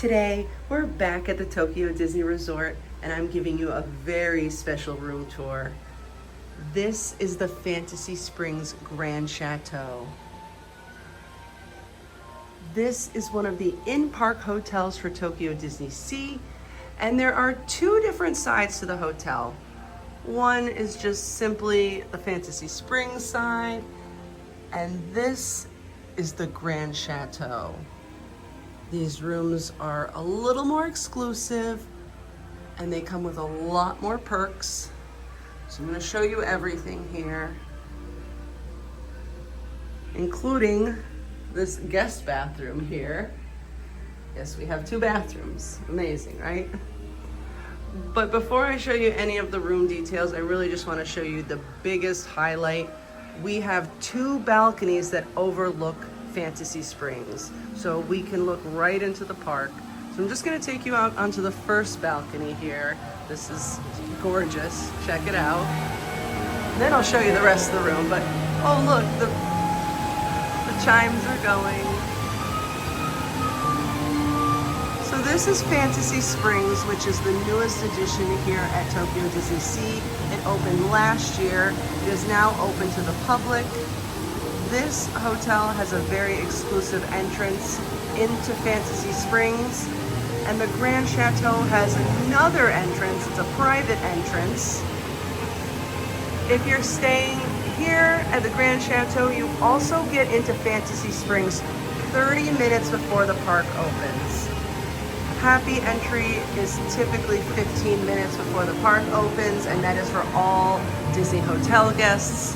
Today, we're back at the Tokyo Disney Resort and I'm giving you a very special room tour. This is the Fantasy Springs Grand Chateau. This is one of the in-park hotels for Tokyo DisneySea, and there are two different sides to the hotel. One is just simply the Fantasy Springs side, and this is the Grand Chateau. These rooms are a little more exclusive and they come with a lot more perks. So I'm going to show you everything here, including this guest bathroom here. Yes, we have two bathrooms. Amazing, right? But before I show you any of the room details, I really just want to show you the biggest highlight. We have two balconies that overlook Fantasy Springs, so we can look right into the park. So I'm just going to take you out onto the first balcony here. This is gorgeous. Check it out. Then I'll show you the rest of the room. But oh look, the chimes are going. So this is Fantasy Springs, which is the newest addition here at Tokyo DisneySea. It opened last year. It is now open to the public. This hotel has a very exclusive entrance into Fantasy Springs, and the Grand Chateau has another entrance. It's a private entrance. If you're staying here at the Grand Chateau, you also get into Fantasy Springs 30 minutes before the park opens. Happy entry is typically 15 minutes before the park opens, and that is for all Disney hotel guests.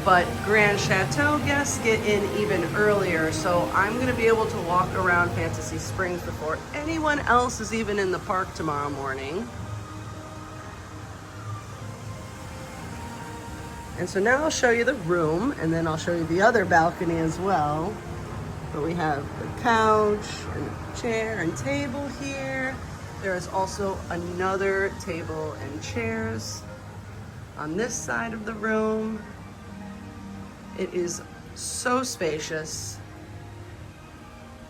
But Grand Chateau guests get in even earlier, so I'm going to be able to walk around Fantasy Springs before anyone else is even in the park tomorrow morning. And so now I'll show you the room, and then I'll show you the other balcony as well. But we have the couch and chair and table here. There is also another table and chairs on this side of the room. It is so spacious.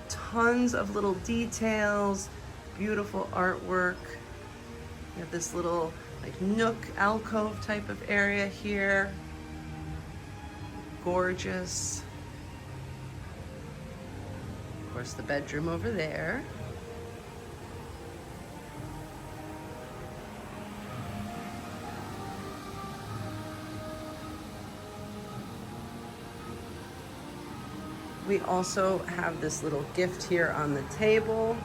Tons of little details, beautiful artwork. You have this little like nook alcove type of area here. Gorgeous. Of course, the bedroom over there. We also have this little gift here on the table.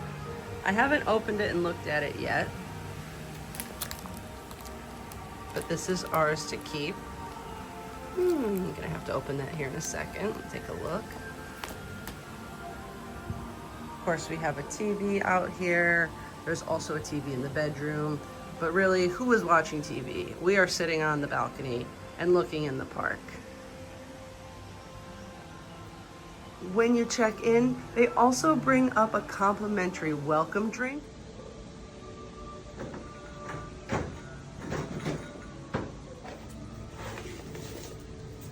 I haven't opened it and looked at it yet, but this is ours to keep. I'm gonna have to open that here in a second. Take a look. Of course, we have a TV out here. There's also a TV in the bedroom, but really, who is watching TV? We are sitting on the balcony and looking in the park. When you check in, they also bring up a complimentary welcome drink.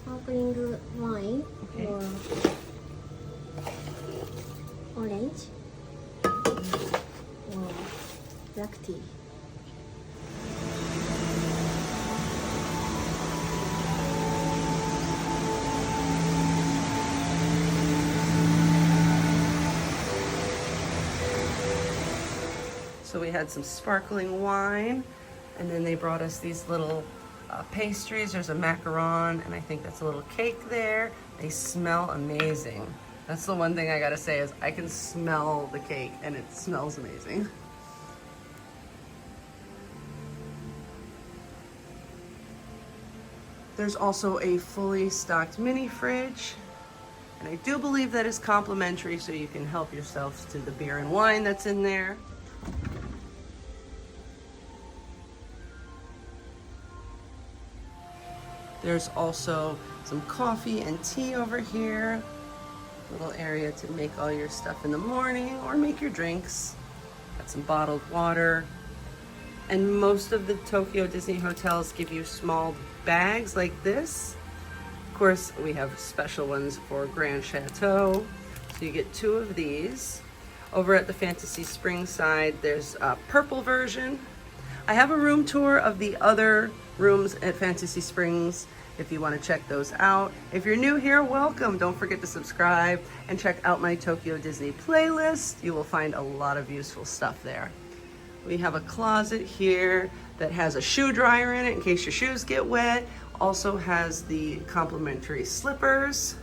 Sparkling wine or orange or black tea. So we had some sparkling wine, and then they brought us these little pastries. There's a macaron, and I think that's a little cake there. They smell amazing. That's the one thing I gotta say is I can smell the cake, and it smells amazing. There's also a fully stocked mini fridge, and I do believe that is complimentary, so you can help yourself to the beer and wine that's in there. There's also some coffee and tea over here. Little area to make all your stuff in the morning or make your drinks. Got some bottled water. And most of the Tokyo Disney hotels give you small bags like this. Of course, we have special ones for Grand Chateau. So you get two of these. Over at the Fantasy Springs side, there's a purple version. I have a room tour of the other rooms at Fantasy Springs if you want to check those out. If you're new here, welcome. Don't forget to subscribe and check out my Tokyo Disney playlist. You will find a lot of useful stuff there. We have a closet here that has a shoe dryer in it in case your shoes get wet. Also has the complimentary slippers.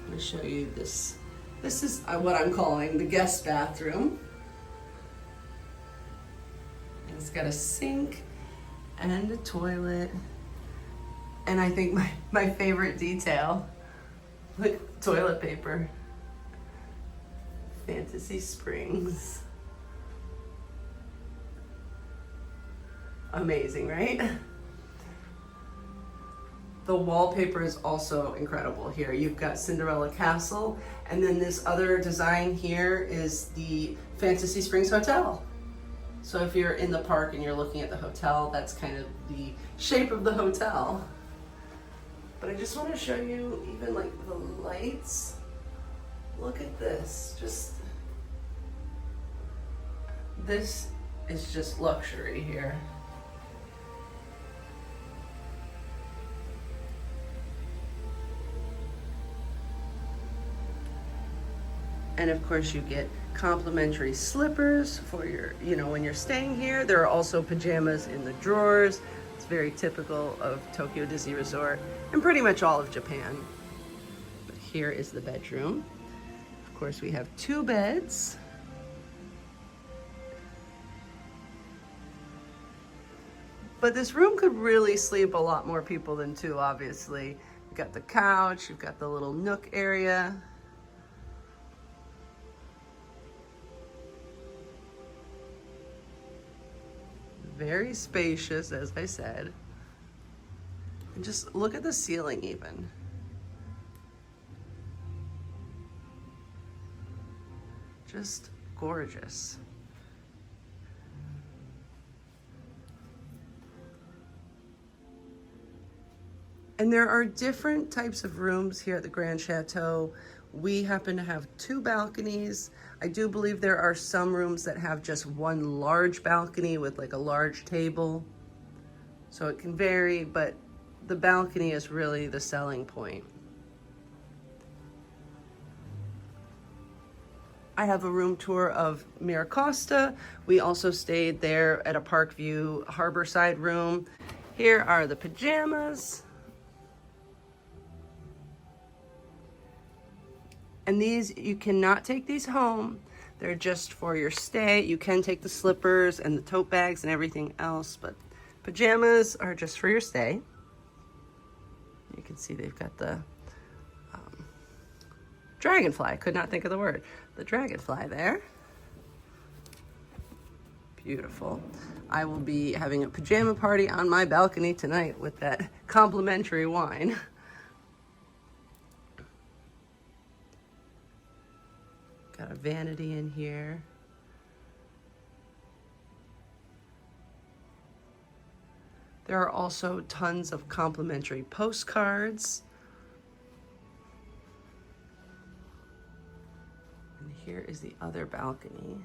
Let me show you this. This is what I'm calling the guest bathroom. And it's got a sink and a toilet. And I think my favorite detail, look, toilet paper. Fantasy Springs. Amazing, right? The wallpaper is also incredible here. You've got Cinderella Castle, and then this other design here is the Fantasy Springs Hotel. So if you're in the park and you're looking at the hotel, that's kind of the shape of the hotel. But I just want to show you even like the lights. Look at this. This is just luxury here. And of course you get complimentary slippers for your, when you're staying here. There are also pajamas in the drawers. It's very typical of Tokyo Disney Resort and pretty much all of Japan. But here is the bedroom. Of course we have 2 beds. But this room could really sleep a lot more people than 2, obviously. You've got the couch, you've got the little nook area. Very spacious, as I said. And just look at the ceiling even. Just gorgeous. And there are different types of rooms here at the Grand Chateau. We happen to have 2 balconies. I do believe there are some rooms that have just 1 large balcony with like a large table. So it can vary, but the balcony is really the selling point. I have a room tour of Miracosta. We also stayed there at a Parkview Harborside room. Here are the pajamas. And these, you cannot take these home. They're just for your stay. You can take the slippers and the tote bags and everything else, but pajamas are just for your stay. You can see they've got the dragonfly. I could not think of the word. The dragonfly there. Beautiful. I will be having a pajama party on my balcony tonight with that complimentary wine. Got a vanity in here. There are also tons of complimentary postcards. And here is the other balcony.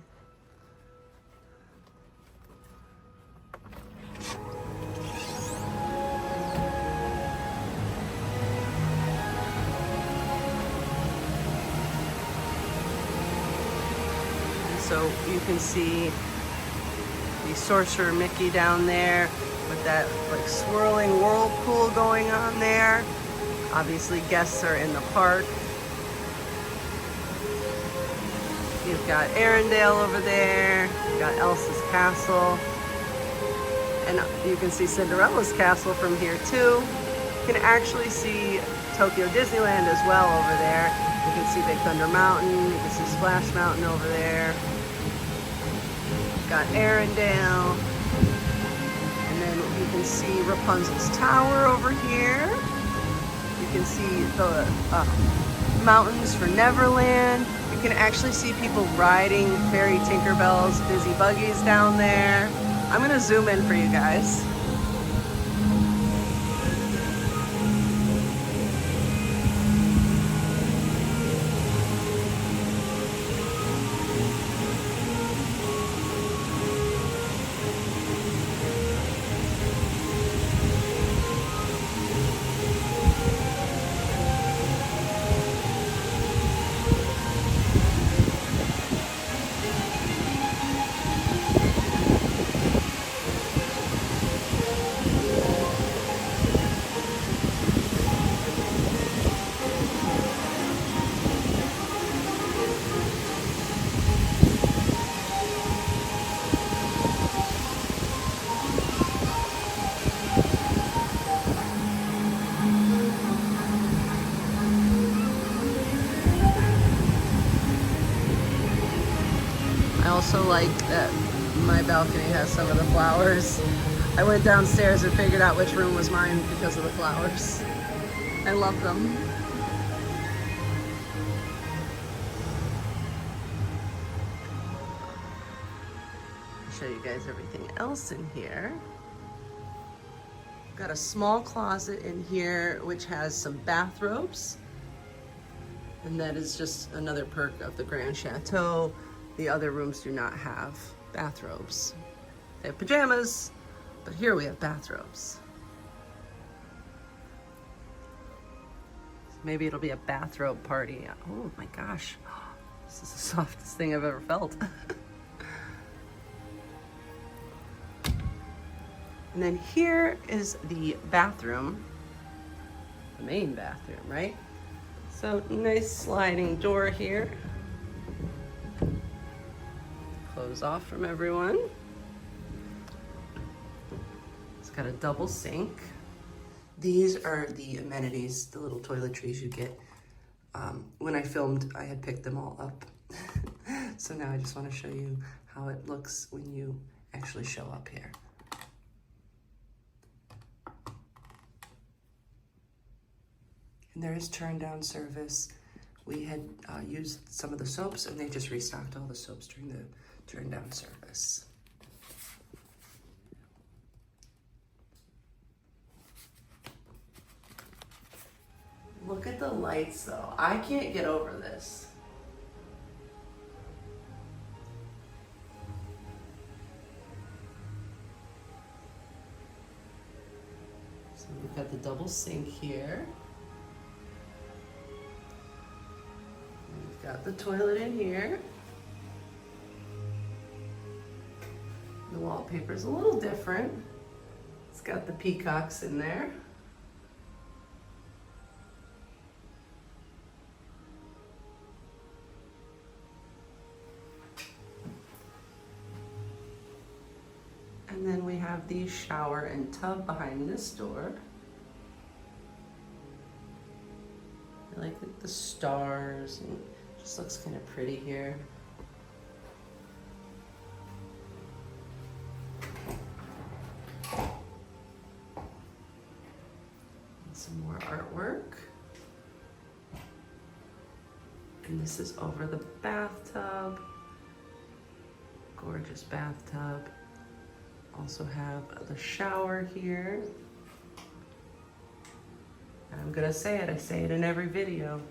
So you can see the Sorcerer Mickey down there with that like swirling whirlpool going on there. Obviously guests are in the park. You've got Arendelle over there. You've got Elsa's castle. And you can see Cinderella's castle from here too. You can actually see Tokyo Disneyland as well over there. You can see Big Thunder Mountain. You can see Splash Mountain over there. Got Arendelle, and then you can see Rapunzel's Tower over here. You can see the mountains for Neverland. You can actually see people riding Fairy Tinkerbell's busy buggies down there. I'm gonna zoom in for you guys. that my balcony has some of the flowers. I went downstairs and figured out which room was mine because of the flowers. I love them. I'll show you guys everything else in here. Got a small closet in here which has some bathrobes. And that is just another perk of the Grand Chateau. The other rooms do not have bathrobes. They have pajamas, but here we have bathrobes. Maybe it'll be a bathrobe party. Oh my gosh, this is the softest thing I've ever felt. And then here is the bathroom, the main bathroom, right? So nice sliding door here. Close off from everyone. It's got a double sink. These are the amenities, the little toiletries you get. When I filmed, I had picked them all up. So now I just want to show you how it looks when you actually show up here. And there is turndown service. We had used some of the soaps and they just restocked all the soaps during the turndown service. Look at the lights though. I can't get over this. So we've got the double sink here. Got the toilet in here. The wallpaper's a little different. It's got the peacocks in there. And then we have the shower and tub behind this door. I like the stars and just looks kind of pretty here. And some more artwork. And this is over the bathtub. Gorgeous bathtub. Also have the shower here. And I'm gonna say it, I say it in every video.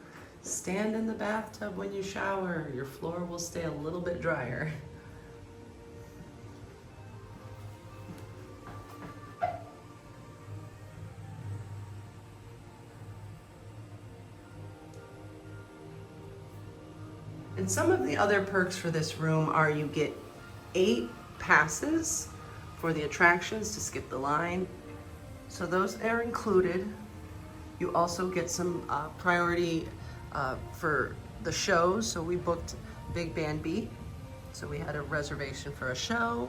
Stand in the bathtub when you shower. Your floor will stay a little bit drier. And some of the other perks for this room are you get 8 passes for the attractions to skip the line. So those are included. You also get some priority for the shows. So we booked Big Band Beat. So we had a reservation for a show.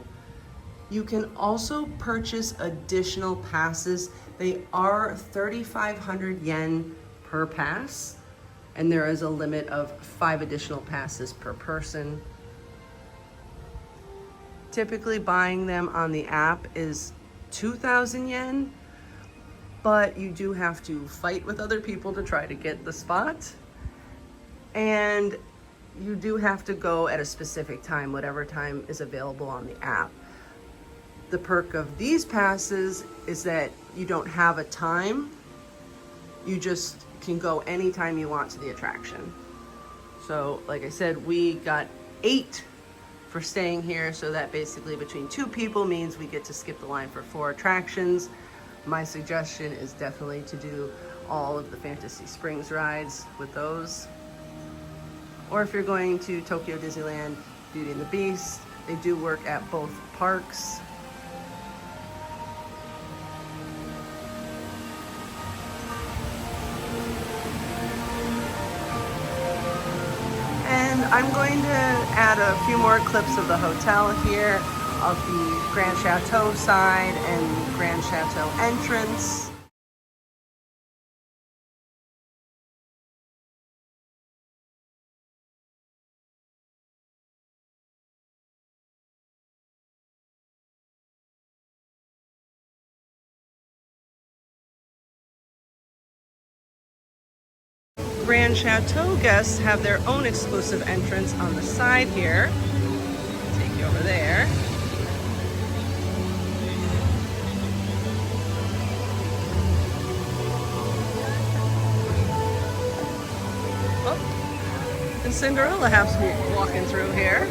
You can also purchase additional passes. They are 3,500 yen per pass. And there is a limit of 5 additional passes per person. Typically buying them on the app is 2,000 yen, but you do have to fight with other people to try to get the spot. And you do have to go at a specific time, whatever time is available on the app. The perk of these passes is that you don't have a time. You just can go anytime you want to the attraction. So like I said, we got 8 for staying here, so that basically between 2 people means we get to skip the line for 4 attractions. My suggestion is definitely to do all of the Fantasy Springs rides with those. Or if you're going to Tokyo Disneyland, Beauty and the Beast, they do work at both parks. And I'm going to add a few more clips of the hotel here, of the Grand Chateau side and Grand Chateau entrance. Grand Chateau guests have their own exclusive entrance on the side here. Take you over there. Oh, and Cinderella has walking through here.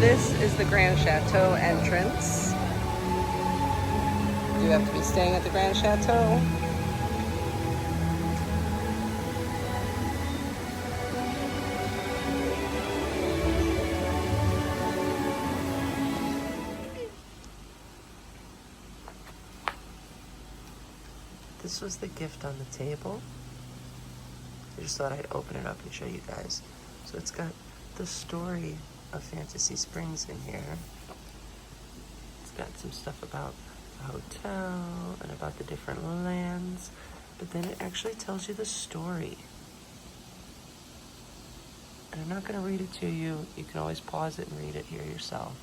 This is the Grand Chateau entrance. Do you have to be staying at the Grand Chateau? This was the gift on the table. I just thought I'd open it up and show you guys. So it's got the story of Fantasy Springs in here. It's got some stuff about the hotel and about the different lands, but then it actually tells you the story. And I'm not going to read it to you. You can always pause it and read it here yourself.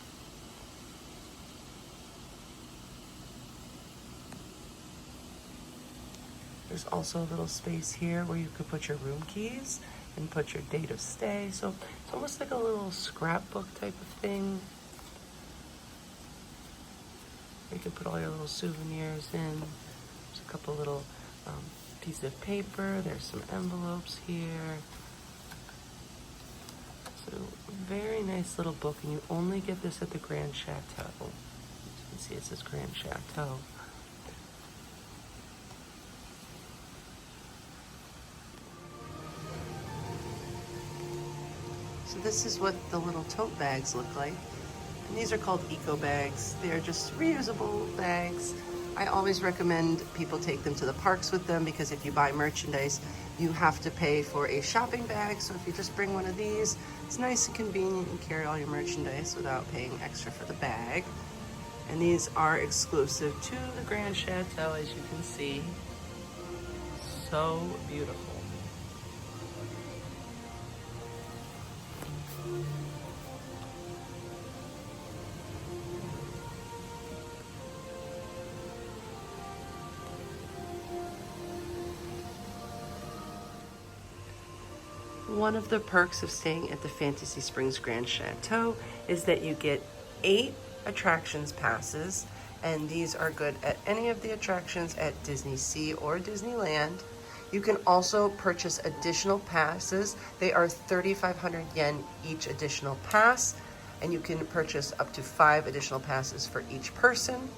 There's also a little space here where you could put your room keys and put your date of stay. So it's almost like a little scrapbook type of thing. You can put all your little souvenirs in. There's a couple little pieces of paper. There's some envelopes here. So very nice little book, and you only get this at the Grand Chateau. You can see it says Grand Chateau. So this is what the little tote bags look like. And these are called eco bags. They're just reusable bags. I always recommend people take them to the parks with them, because if you buy merchandise, you have to pay for a shopping bag. So if you just bring one of these, it's nice and convenient. You carry all your merchandise without paying extra for the bag. And these are exclusive to the Grand Chateau, as you can see. So beautiful. One of the perks of staying at the Fantasy Springs Grand Chateau is that you get 8 attractions passes, and these are good at any of the attractions at DisneySea or Disneyland. You can also purchase additional passes. They are 3,500 yen each additional pass, and you can purchase up to 5 additional passes for each person.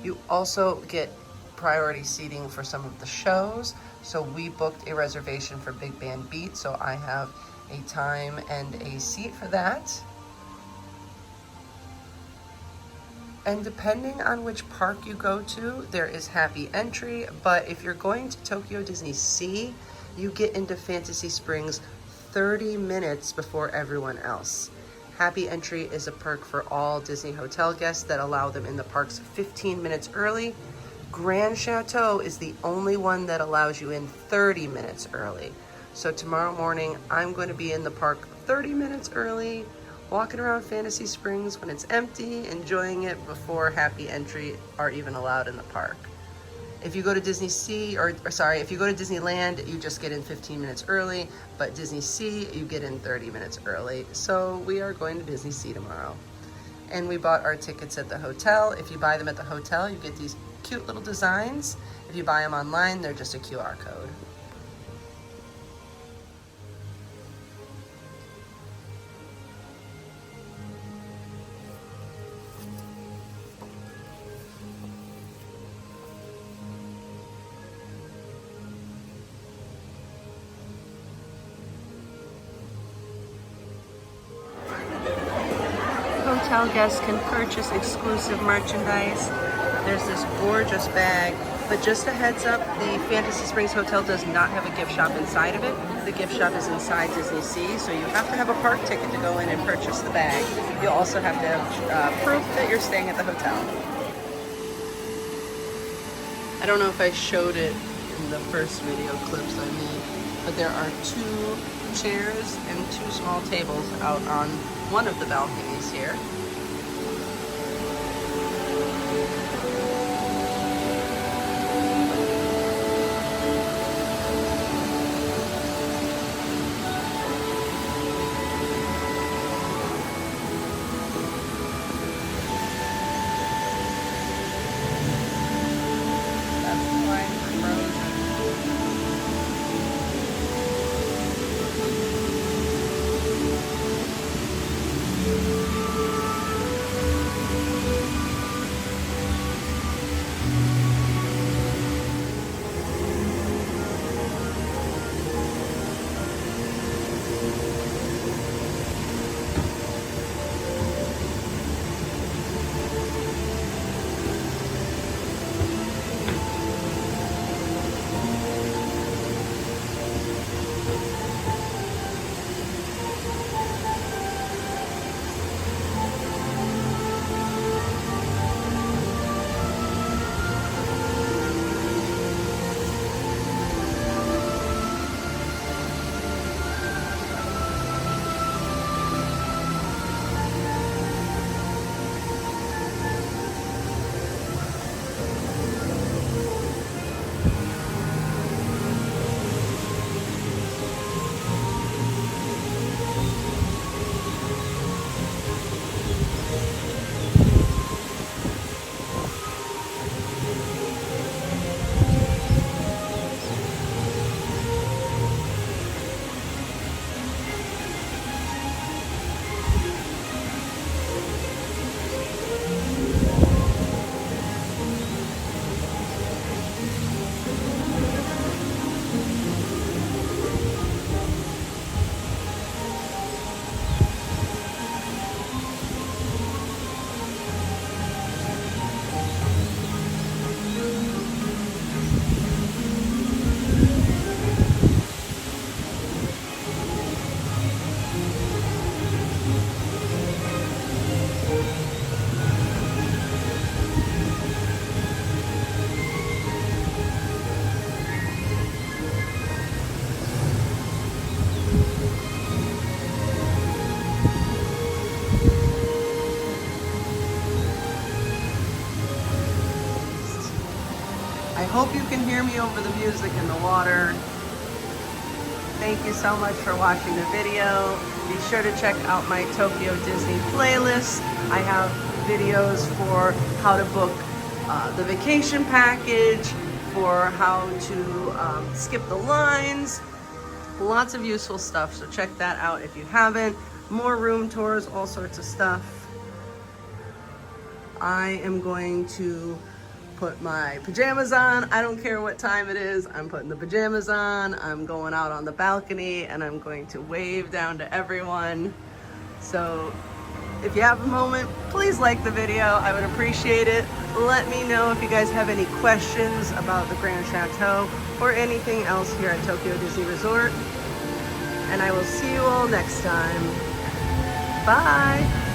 You also get priority seating for some of the shows. So we booked a reservation for Big Band Beat, so I have a time and a seat for that. And depending on which park you go to, there is happy entry, but if you're going to Tokyo DisneySea, you get into Fantasy Springs 30 minutes before everyone else. Happy entry is a perk for all Disney hotel guests that allow them in the parks 15 minutes early. Grand Chateau is the only one that allows you in 30 minutes early. So tomorrow morning, I'm going to be in the park 30 minutes early, walking around Fantasy Springs when it's empty, enjoying it before happy entry are even allowed in the park. If you go to DisneySea, if you go to Disneyland, you just get in 15 minutes early, but DisneySea, you get in 30 minutes early. So we are going to DisneySea tomorrow. And we bought our tickets at the hotel. If you buy them at the hotel, you get these cute little designs. If you buy them online, they're just a QR code. Hotel guests can purchase exclusive merchandise. There's this gorgeous bag, but just a heads up, the Fantasy Springs Hotel does not have a gift shop inside of it. The gift shop is inside DisneySea, so you have to have a park ticket to go in and purchase the bag. You'll also have to have proof that you're staying at the hotel. I don't know if I showed it in the first video clips I made, but there are 2 chairs and 2 small tables out on one of the balconies here. That's the line for Frozen. I hope you can hear me over the music and the water. Thank you so much for watching the video. Be sure to check out my Tokyo Disney playlist. I have videos for how to book the vacation package, for how to skip the lines. Lots of useful stuff, so check that out if you haven't. More room tours, all sorts of stuff. I am going to put my pajamas on. I don't care what time it is. I'm putting the pajamas on. I'm going out on the balcony and I'm going to wave down to everyone. So if you have a moment, please like the video. I would appreciate it. Let me know if you guys have any questions about the Grand Chateau or anything else here at Tokyo Disney Resort. And I will see you all next time. Bye.